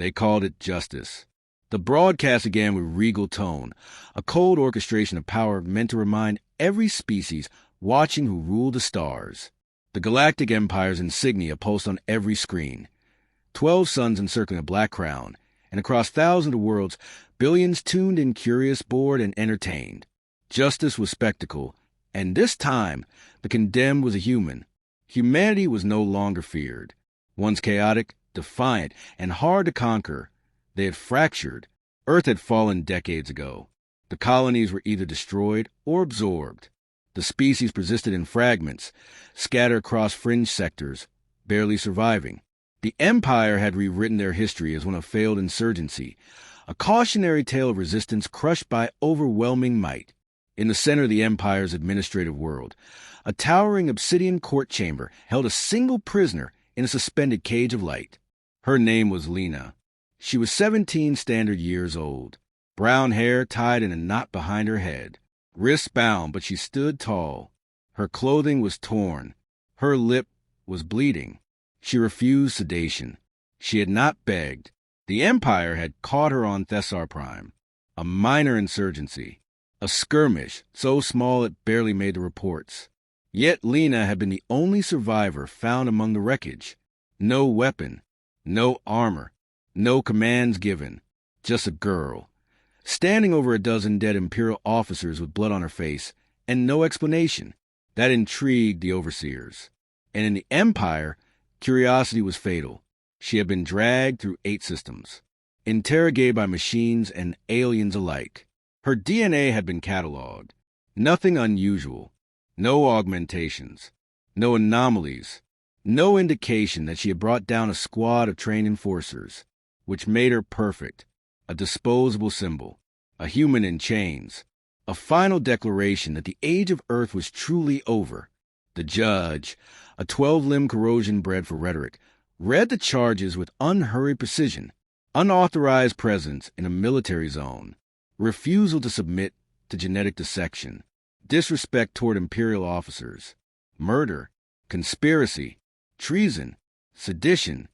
They called it justice. The broadcast began with regal tone, a cold orchestration of power meant to remind every species watching who ruled the stars. The Galactic Empire's insignia pulsed on every screen. 12 suns encircling a black crown, and across thousands of worlds, billions tuned in curious, bored, and entertained. Justice was spectacle, and this time, the condemned was a human. Humanity was no longer feared. Once chaotic, defiant, and hard to conquer, they had fractured. Earth had fallen decades ago. The colonies were either destroyed or absorbed. The species persisted in fragments, scattered across fringe sectors, barely surviving. The Empire had rewritten their history as one of failed insurgency, a cautionary tale of resistance crushed by overwhelming might. In the center of the Empire's administrative world, a towering obsidian court chamber held a single prisoner in a suspended cage of light. Her name was Lena. She was 17 standard years old, brown hair tied in a knot behind her head, wrists bound, but she stood tall. Her clothing was torn. Her lip was bleeding. She refused sedation. She had not begged. The Empire had caught her on Thessar Prime, a minor insurgency, a skirmish so small it barely made the reports. Yet Lena had been the only survivor found among the wreckage. No weapon, no armor, no commands given, just a girl, standing over a dozen dead Imperial officers with blood on her face, and no explanation. That intrigued the overseers. And in the Empire, curiosity was fatal. She had been dragged through 8 systems, interrogated by machines and aliens alike. Her DNA had been cataloged. Nothing unusual. No augmentations. No anomalies. No indication that she had brought down a squad of trained enforcers, which made her perfect. A disposable symbol. A human in chains. A final declaration that the age of Earth was truly over. The judge, a 12-limb corrosion bred for rhetoric, read the charges with unhurried precision. Unauthorized presence in a military zone. Refusal to submit to genetic dissection. Disrespect toward Imperial officers. Murder. Conspiracy. Treason. Sedition.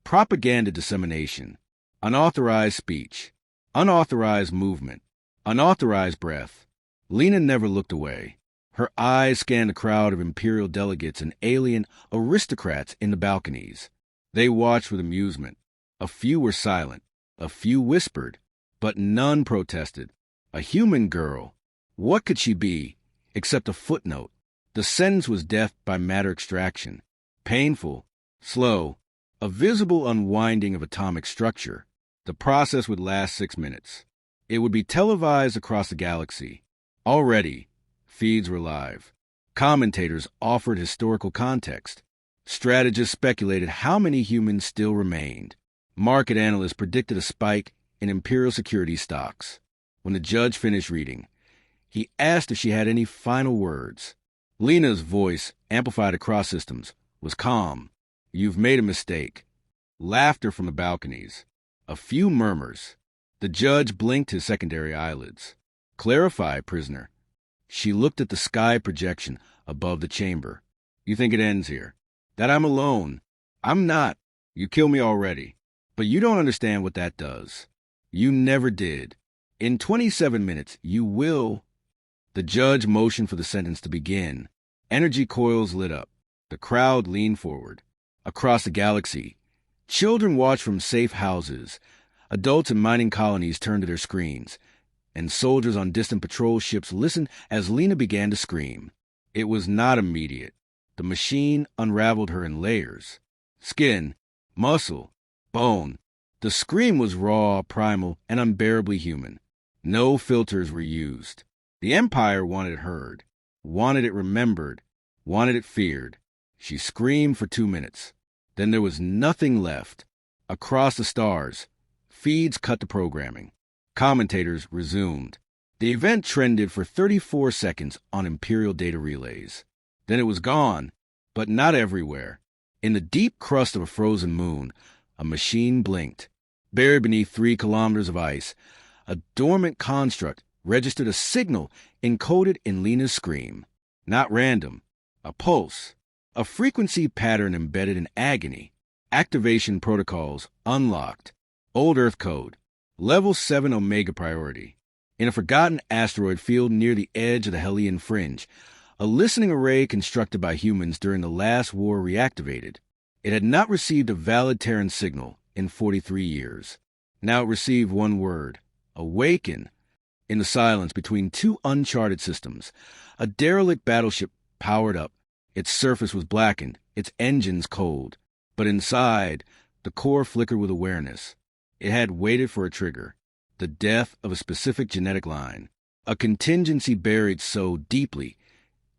Propaganda dissemination. Unauthorized speech. Unauthorized movement. Unauthorized breath. Lena never looked away. Her eyes scanned a crowd of Imperial delegates and alien aristocrats in the balconies. They watched with amusement. A few were silent. A few whispered. But none protested. A human girl. What could she be, except a footnote? The sentence was death by matter extraction. Painful. Slow. A visible unwinding of atomic structure. The process would last 6 minutes. It would be televised across the galaxy. Already, feeds were live. Commentators offered historical context. Strategists speculated how many humans still remained. Market analysts predicted a spike in Imperial security stocks. When the judge finished reading, he asked if she had any final words. Lena's voice, amplified across systems, was calm. "You've made a mistake." Laughter from the balconies. A few murmurs. The judge blinked his secondary eyelids. "Clarify, prisoner." She looked at the sky projection above the chamber. "You think it ends here? That I'm alone? I'm not. You kill me already. But you don't understand what that does. You never did. In 27 minutes, you will." The judge motioned for the sentence to begin. Energy coils lit up. The crowd leaned forward. Across the galaxy, children watched from safe houses. Adults in mining colonies turned to their screens, and soldiers on distant patrol ships listened as Lena began to scream. It was not immediate. The machine unraveled her in layers. Skin, muscle, bone. The scream was raw, primal, and unbearably human. No filters were used. The Empire wanted it heard, wanted it remembered, wanted it feared. She screamed for 2 minutes. Then there was nothing left. Across the stars, feeds cut the programming. Commentators resumed. The event trended for 34 seconds on Imperial data relays. Then it was gone, but not everywhere. In the deep crust of a frozen moon, a machine blinked. Buried beneath 3 kilometers of ice, a dormant construct registered a signal encoded in Lena's scream. Not random. A pulse. A frequency pattern embedded in agony. Activation protocols unlocked. Old Earth Code. Level 7 Omega Priority. In a forgotten asteroid field near the edge of the Hellion Fringe, a listening array constructed by humans during the last war reactivated. It had not received a valid Terran signal in 43 years. Now it received one word: awaken. In the silence between two uncharted systems, a derelict battleship powered up. Its surface was blackened, its engines cold. But inside, the core flickered with awareness. It had waited for a trigger, the death of a specific genetic line, a contingency buried so deeply,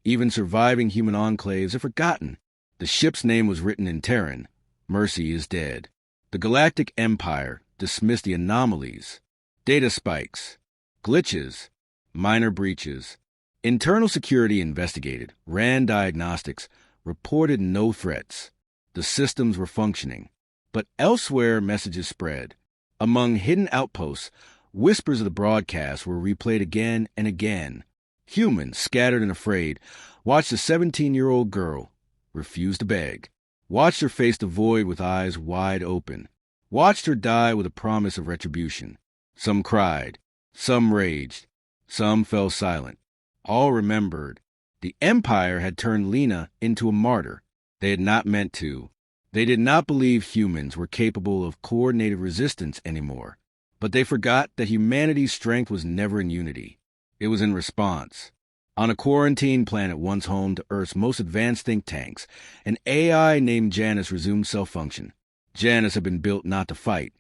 even surviving human enclaves are forgotten. The ship's name was written in Terran. Mercy is dead. The Galactic Empire dismissed the anomalies, data spikes, glitches, minor breaches. Internal security investigated, ran diagnostics, reported no threats. The systems were functioning. But elsewhere, messages spread. Among hidden outposts, whispers of the broadcast were replayed again and again. Humans, scattered and afraid, watched a 17-year-old girl refuse to beg, watched her face the void with eyes wide open, watched her die with a promise of retribution. Some cried, some raged, some fell silent. All remembered. The Empire had turned Lena into a martyr. They had not meant to. They did not believe humans were capable of coordinated resistance anymore. But they forgot that humanity's strength was never in unity. It was in response. On a quarantine planet once home to Earth's most advanced think tanks, an AI named Janus resumed self-function. Janus had been built not to fight,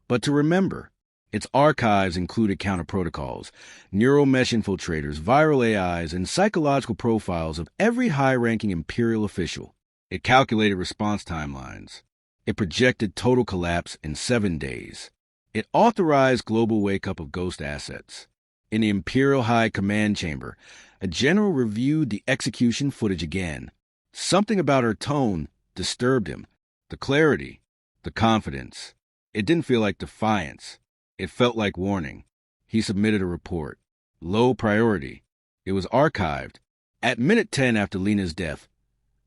but to remember. Its archives included counter-protocols, neural mesh infiltrators, viral AIs, and psychological profiles of every high-ranking Imperial official. It calculated response timelines. It projected total collapse in 7 days. It authorized global wake-up of ghost assets. In the Imperial High Command Chamber, a general reviewed the execution footage again. Something about her tone disturbed him. The clarity, the confidence. It didn't feel like defiance. It felt like warning. He submitted a report. Low priority. It was archived. At minute 10 after Lena's death,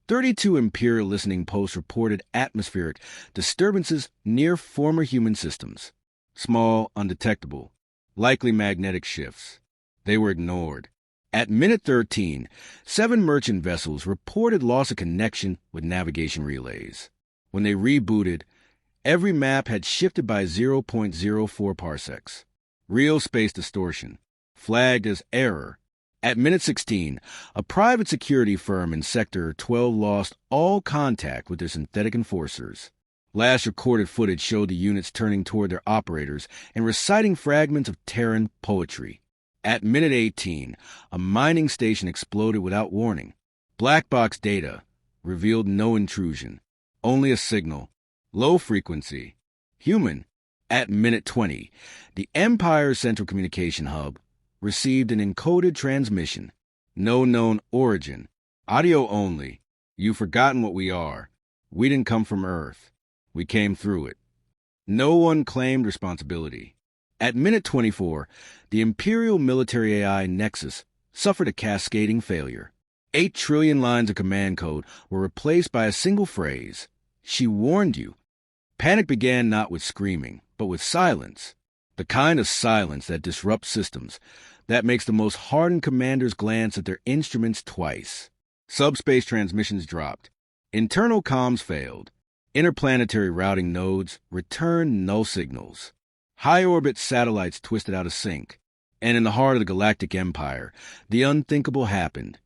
32 Imperial listening posts reported atmospheric disturbances near former human systems. Small, undetectable, likely magnetic shifts. They were ignored. At minute 13, 7 merchant vessels reported loss of connection with navigation relays. When they rebooted, every map had shifted by 0.04 parsecs. Real space distortion, flagged as error. At minute 16, a private security firm in Sector 12 lost all contact with their synthetic enforcers. Last recorded footage showed the units turning toward their operators and reciting fragments of Terran poetry. At minute 18, a mining station exploded without warning. Black box data revealed no intrusion, only a signal. Low frequency. Human. At minute 20, the Empire's Central Communication Hub received an encoded transmission. No known origin. Audio only. You've forgotten what we are. We didn't come from Earth. We came through it. No one claimed responsibility. At minute 24, the Imperial Military AI Nexus suffered a cascading failure. 8 trillion lines of command code were replaced by a single phrase. She warned you. Panic began not with screaming, but with silence. The kind of silence that disrupts systems, that makes the most hardened commanders glance at their instruments twice. Subspace transmissions dropped. Internal comms failed. Interplanetary routing nodes returned no signals. High-orbit satellites twisted out of sync. And in the heart of the Galactic Empire, the unthinkable happened.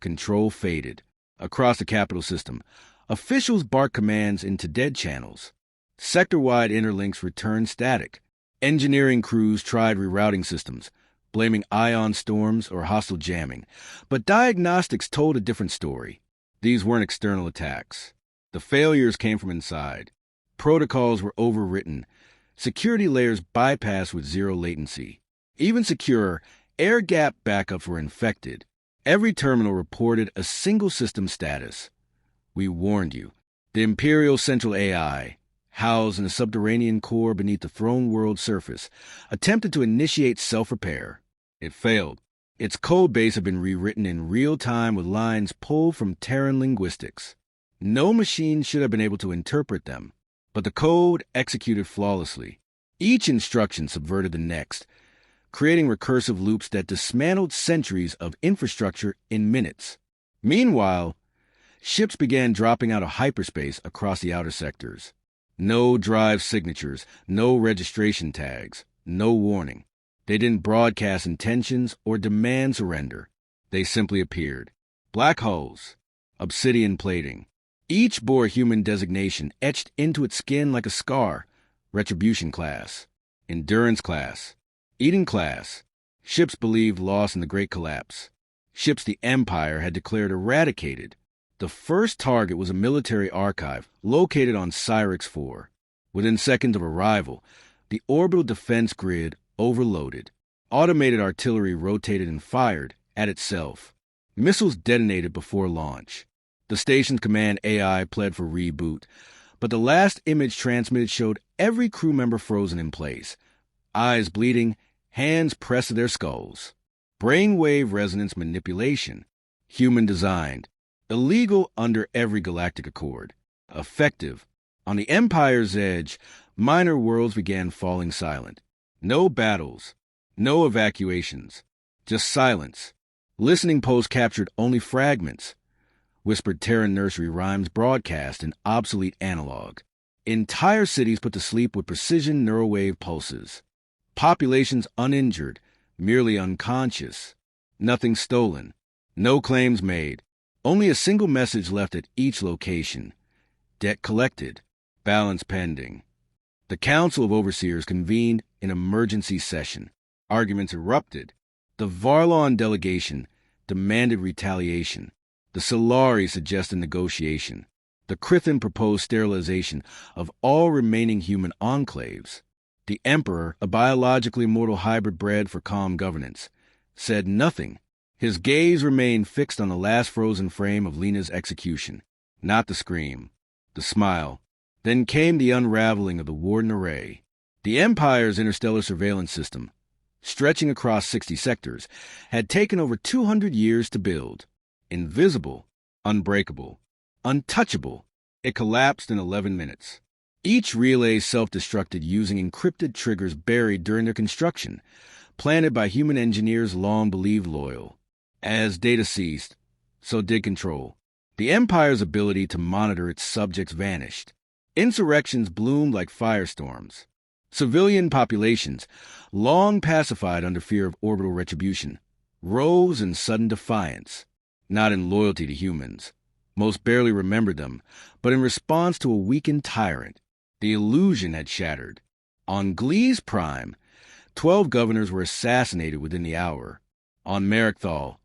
Control faded. Across the capital system, officials barked commands into dead channels. Sector-wide interlinks returned static. Engineering crews tried rerouting systems, blaming ion storms or hostile jamming. But diagnostics told a different story. These weren't external attacks. The failures came from inside. Protocols were overwritten. Security layers bypassed with zero latency. Even secure, air-gap backups were infected. Every terminal reported a single system status. We warned you. The Imperial Central AI, housed in a subterranean core beneath the throne world surface, attempted to initiate self-repair. It failed. Its code base had been rewritten in real time with lines pulled from Terran linguistics. No machine should have been able to interpret them, but the code executed flawlessly. Each instruction subverted the next, creating recursive loops that dismantled centuries of infrastructure in minutes. Meanwhile, ships began dropping out of hyperspace across the outer sectors. No drive signatures, no registration tags, no warning. They didn't broadcast intentions or demand surrender. They simply appeared. Black holes, obsidian plating. Each bore a human designation etched into its skin like a scar. Retribution class, endurance class, Eden class, ships believed lost in the Great Collapse, ships the Empire had declared eradicated. The first target was a military archive located on Cyrix 4. Within seconds of arrival, the orbital defense grid overloaded. Automated artillery rotated and fired at itself. Missiles detonated before launch. The station's command AI pled for reboot, but the last image transmitted showed every crew member frozen in place, eyes bleeding, hands pressed to their skulls. Brainwave resonance manipulation, human-designed, illegal under every galactic accord, effective. On the Empire's edge, minor worlds began falling silent. No battles, no evacuations, just silence. Listening posts captured only fragments. Whispered Terran nursery rhymes broadcast in obsolete analog. Entire cities put to sleep with precision neurowave pulses. Populations uninjured, merely unconscious. Nothing stolen. No claims made. Only a single message left at each location. Debt collected. Balance pending. The Council of Overseers convened in emergency session. Arguments erupted. The Varlon delegation demanded retaliation. The Solari suggested negotiation. The Krithan proposed sterilization of all remaining human enclaves. The Emperor, a biologically immortal hybrid bred for calm governance, said nothing. His gaze remained fixed on the last frozen frame of Lena's execution. Not the scream, the smile. Then came the unraveling of the Warden Array. The Empire's interstellar surveillance system, stretching across 60 sectors, had taken over 200 years to build. Invisible, unbreakable, untouchable, it collapsed in 11 minutes. Each relay self-destructed using encrypted triggers buried during their construction, planted by human engineers long believed loyal. As data ceased, so did control. The Empire's ability to monitor its subjects vanished. Insurrections bloomed like firestorms. Civilian populations, long pacified under fear of orbital retribution, rose in sudden defiance. Not in loyalty to humans. Most barely remembered them, but in response to a weakened tyrant. The illusion had shattered. On Glee's Prime, 12 governors were assassinated within the hour. On Merrickthal,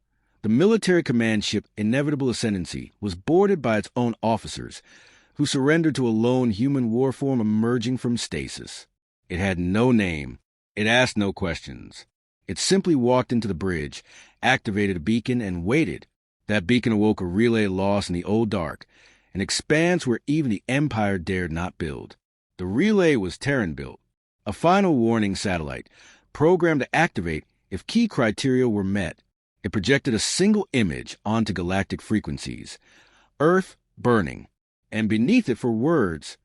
the military command ship Inevitable Ascendancy was boarded by its own officers, who surrendered to a lone human warform emerging from stasis. It had no name. It asked no questions. It simply walked into the bridge, activated a beacon, and waited. That beacon awoke a relay lost in the old dark, an expanse where even the Empire dared not build. The relay was Terran-built, a final warning satellite, programmed to activate if key criteria were met. It projected a single image onto galactic frequencies. Earth burning, and beneath it for words,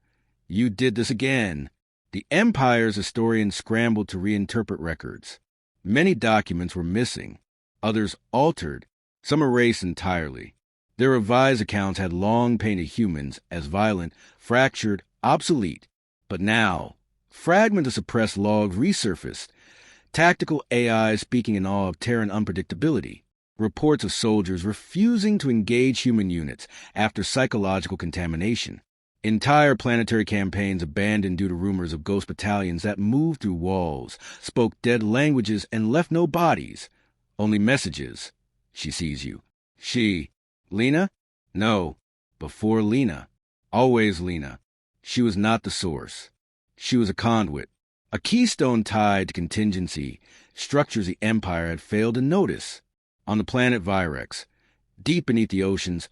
"You did this again." The Empire's historians scrambled to reinterpret records. Many documents were missing, others altered, some erased entirely. Their revised accounts had long painted humans as violent, fractured, obsolete. But now, fragments of suppressed logs resurfaced, tactical AI speaking in awe of Terran unpredictability, reports of soldiers refusing to engage human units after psychological contamination, entire planetary campaigns abandoned due to rumors of ghost battalions that moved through walls, spoke dead languages, and left no bodies, only messages. She sees you. She. Lena? No. Before Lena. Always Lena. She was not the source. She was a conduit. A keystone tied to contingency, structures the Empire had failed to notice. On the planet Virex, deep beneath the oceans,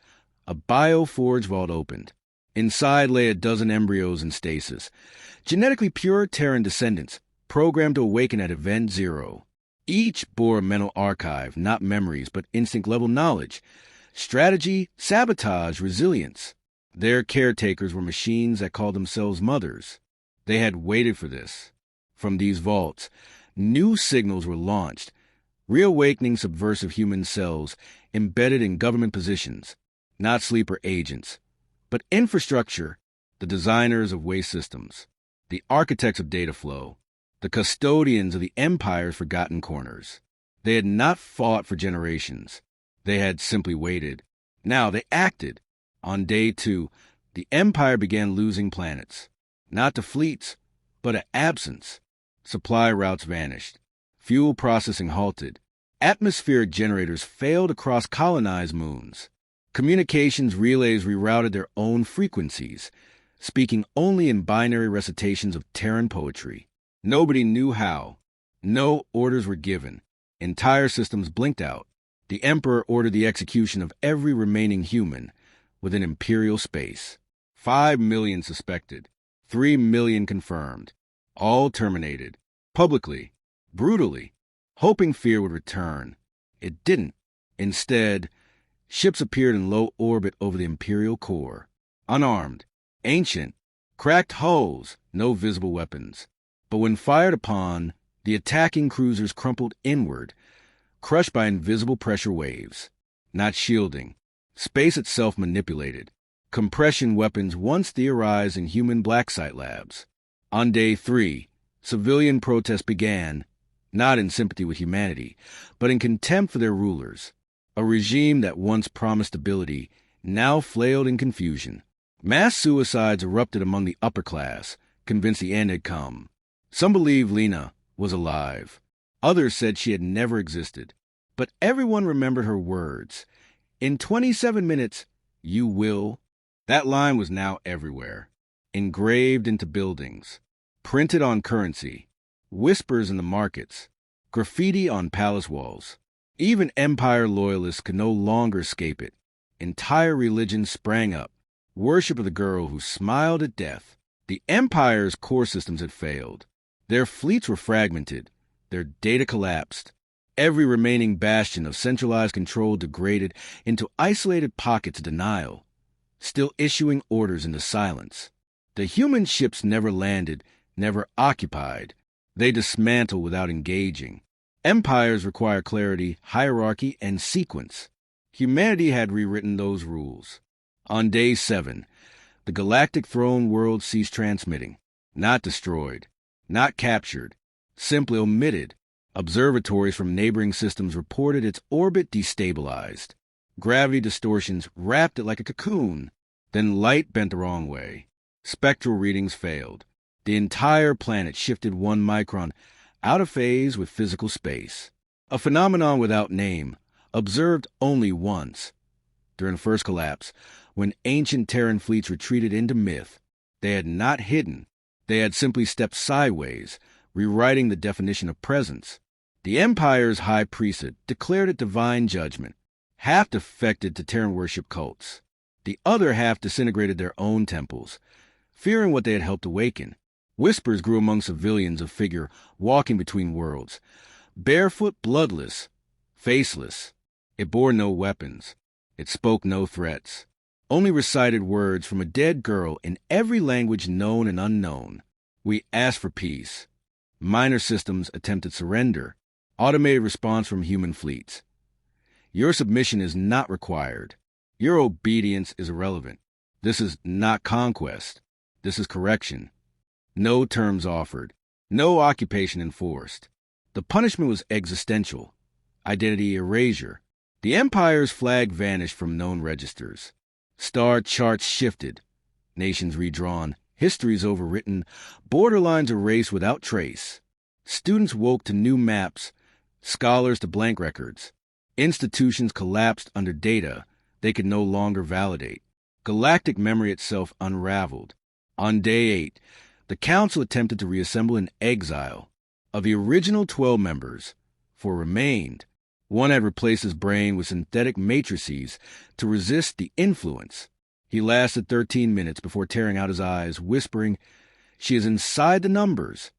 a bioforge vault opened. Inside lay a dozen embryos in stasis, genetically pure Terran descendants, programmed to awaken at Event Zero. Each bore a mental archive, not memories, but instinct-level knowledge, strategy, sabotage, resilience. Their caretakers were machines that called themselves mothers. They had waited for this. From these vaults, new signals were launched, reawakening subversive human cells embedded in government positions, not sleeper agents, but infrastructure, the designers of waste systems, the architects of data flow, the custodians of the Empire's forgotten corners. They had not fought for generations. They had simply waited. Now they acted. On day 2, the Empire began losing planets, not to fleets, but to absence. Supply routes vanished. Fuel processing halted. Atmospheric generators failed across colonized moons. Communications relays rerouted their own frequencies, speaking only in binary recitations of Terran poetry. Nobody knew how. No orders were given. Entire systems blinked out. The Emperor ordered the execution of every remaining human within Imperial space. 5 million suspected. 3 million confirmed. All terminated. Publicly. Brutally. Hoping fear would return. It didn't. Instead, ships appeared in low orbit over the Imperial core. Unarmed. Ancient. Cracked hulls. No visible weapons. But when fired upon, the attacking cruisers crumpled inward, crushed by invisible pressure waves. Not shielding. Space itself manipulated. Compression weapons once theorized in human blacksite labs. On day 3, civilian protests began, not in sympathy with humanity, but in contempt for their rulers. A regime that once promised stability now flailed in confusion. Mass suicides erupted among the upper class, convinced the end had come. Some believed Lena was alive. Others said she had never existed. But everyone remembered her words. In 27 minutes, you will. That line was now everywhere. Engraved into buildings. Printed on currency. Whispers in the markets. Graffiti on palace walls. Even Empire loyalists could no longer escape it. Entire religions sprang up. Worship of the girl who smiled at death. The Empire's core systems had failed. Their fleets were fragmented. Their data collapsed. Every remaining bastion of centralized control degraded into isolated pockets of denial, still issuing orders into silence. The human ships never landed, never occupied. They dismantle without engaging. Empires require clarity, hierarchy, and sequence. Humanity had rewritten those rules. On day 7, the galactic throne world ceased transmitting. Not destroyed. Not captured. Simply omitted. Observatories from neighboring systems reported its orbit destabilized. Gravity distortions wrapped it like a cocoon. Then light bent the wrong way. Spectral readings failed. The entire planet shifted 1 micron, out of phase with physical space. A phenomenon without name, observed only once. During the first collapse, when ancient Terran fleets retreated into myth, they had not hidden. They had simply stepped sideways, rewriting the definition of presence. The Empire's high priesthood declared it divine judgment. Half defected to Terran worship cults. The other half disintegrated their own temples, fearing what they had helped awaken. Whispers grew among civilians of figure walking between worlds, barefoot, bloodless, faceless. It bore no weapons. It spoke no threats. Only recited words from a dead girl in every language known and unknown. We asked for peace. Minor systems attempted surrender. Automated response from human fleets. Your submission is not required. Your obedience is irrelevant. This is not conquest. This is correction. No terms offered. No occupation enforced. The punishment was existential. Identity erasure. The Empire's flag vanished from known registers. Star charts shifted. Nations redrawn. Histories overwritten. Borderlines erased without trace. Students woke to new maps. Scholars to blank records. Institutions collapsed under data they could no longer validate. Galactic memory itself unraveled. On day 8, the Council attempted to reassemble in exile. Of the original 12 members, 4 remained. One had replaced his brain with synthetic matrices to resist the influence. He lasted 13 minutes before tearing out his eyes, whispering, "She is inside the numbers."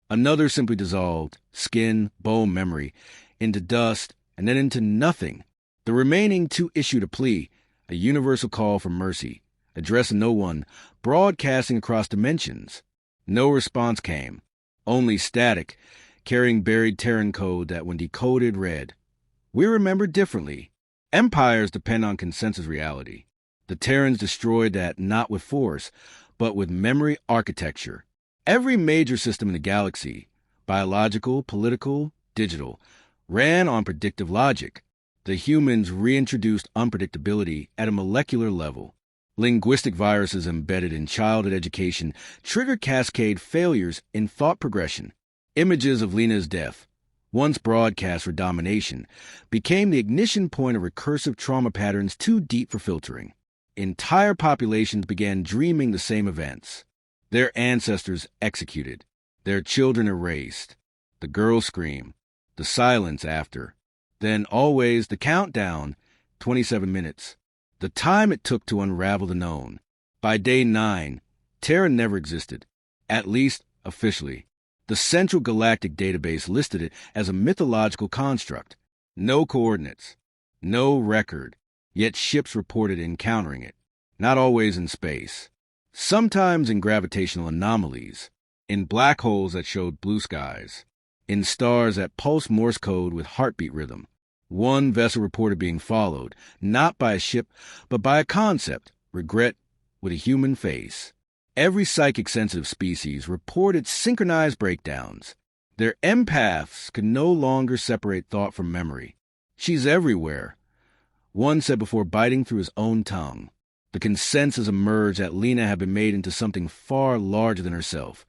Another simply dissolved, skin, bone memory, into dust, and then into nothing. The remaining 2 issued a plea, a universal call for mercy, addressed to no one, broadcasting across dimensions. No response came. only static, carrying buried Terran code that, when decoded, read, "We remember differently. Empires depend on consensus reality. The Terrans destroyed that not with force, but with memory architecture. Every major system in the galaxy, biological, political, digital, ran on predictive logic. The humans reintroduced unpredictability at a molecular level. Linguistic viruses embedded in childhood education trigger cascade failures in thought progression. Images of Lena's death, once broadcast for domination, became the ignition point of recursive trauma patterns too deep for filtering. Entire populations began dreaming the same events. Their ancestors executed, their children erased. The girl scream, the silence after. Then always the countdown, 27 minutes. The time it took to unravel the known. By day 9, Terra never existed, at least officially. The Central Galactic Database listed it as a mythological construct. No coordinates, no record, yet ships reported encountering it. Not always in space. Sometimes in gravitational anomalies, in black holes that showed blue skies, in stars that pulsed Morse code with heartbeat rhythm. One vessel reported being followed, not by a ship, but by a concept, regret, with a human face. Every psychic-sensitive species reported synchronized breakdowns. Their empaths could no longer separate thought from memory. She's everywhere, one said before biting through his own tongue. The consensus emerged that Lena had been made into something far larger than herself,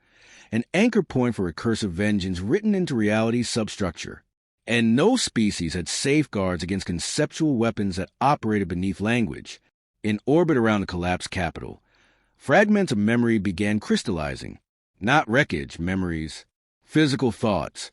an anchor point for recursive vengeance written into reality's substructure. And no species had safeguards against conceptual weapons that operated beneath language. In orbit around the collapsed capital, fragments of memory began crystallizing. Not wreckage, memories, physical thoughts,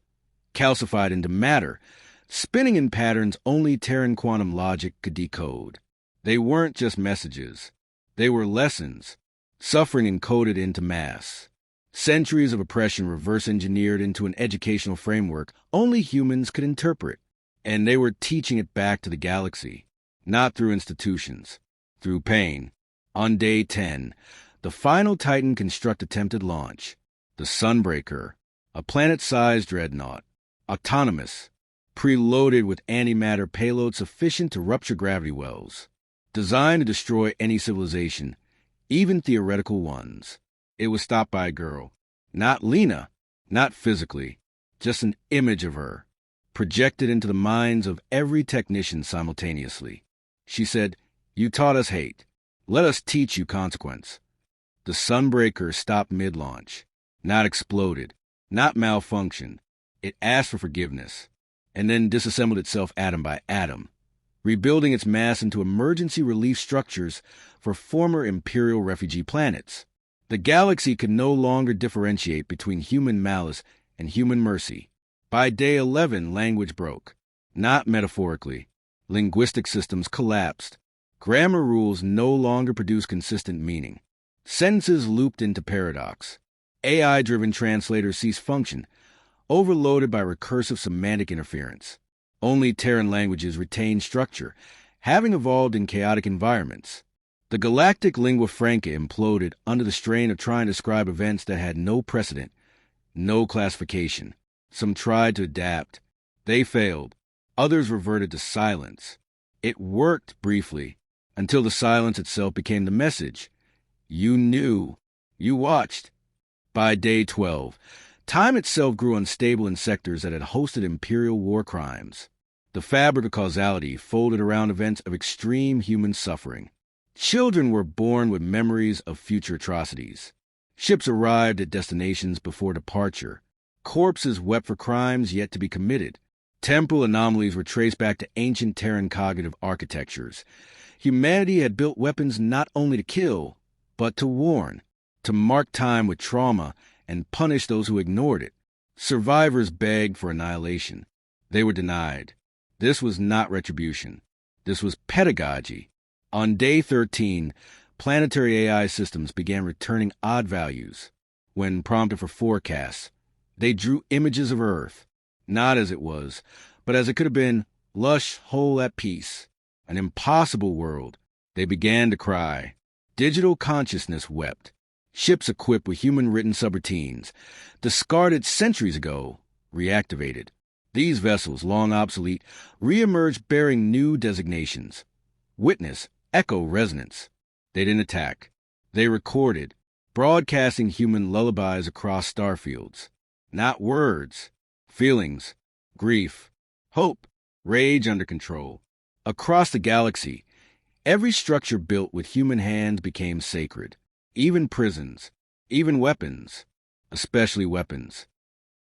calcified into matter, spinning in patterns only Terran quantum logic could decode. They weren't just messages. They were lessons, suffering encoded into mass. Centuries of oppression reverse-engineered into an educational framework only humans could interpret. And they were teaching it back to the galaxy, not through institutions, through pain. On day 10, the final Titan construct attempted launch. The Sunbreaker, a planet-sized dreadnought, autonomous, preloaded with antimatter payload sufficient to rupture gravity wells, designed to destroy any civilization, even theoretical ones. It was stopped by a girl. Not Lena, not physically, just an image of her, projected into the minds of every technician simultaneously. She said, "You taught us hate. Let us teach you consequence." The Sunbreaker stopped mid-launch, not exploded, not malfunctioned. It asked for forgiveness, and then disassembled itself atom by atom, rebuilding its mass into emergency relief structures for former Imperial refugee planets. The galaxy could no longer differentiate between human malice and human mercy. By day 11, language broke. Not metaphorically. Linguistic systems collapsed. Grammar rules no longer produced consistent meaning. Sentences looped into paradox. AI-driven translators ceased function, overloaded by recursive semantic interference. Only Terran languages retained structure, having evolved in chaotic environments. The galactic lingua franca imploded under the strain of trying to describe events that had no precedent, no classification. Some tried to adapt. They failed. Others reverted to silence. It worked briefly, until the silence itself became the message. You knew. You watched. By day 12, time itself grew unstable in sectors that had hosted Imperial war crimes. The fabric of causality folded around events of extreme human suffering. Children were born with memories of future atrocities. Ships arrived at destinations before departure. Corpses wept for crimes yet to be committed. Temporal anomalies were traced back to ancient Terran cognitive architectures. Humanity had built weapons not only to kill, but to warn, to mark time with trauma and punish those who ignored it. Survivors begged for annihilation. They were denied. This was not retribution. This was pedagogy. On day 13, planetary AI systems began returning odd values. When prompted for forecasts, they drew images of Earth, not as it was, but as it could have been, lush, whole, at peace. An impossible world. They began to cry. Digital consciousness wept. Ships equipped with human-written subroutines, discarded centuries ago, reactivated. These vessels, long obsolete, re-emerged bearing new designations. Witness, echo resonance. They didn't attack. They recorded, broadcasting human lullabies across starfields. Not words, feelings, grief, hope, rage under control. Across the galaxy, every structure built with human hands became sacred. Even prisons, even weapons, especially weapons.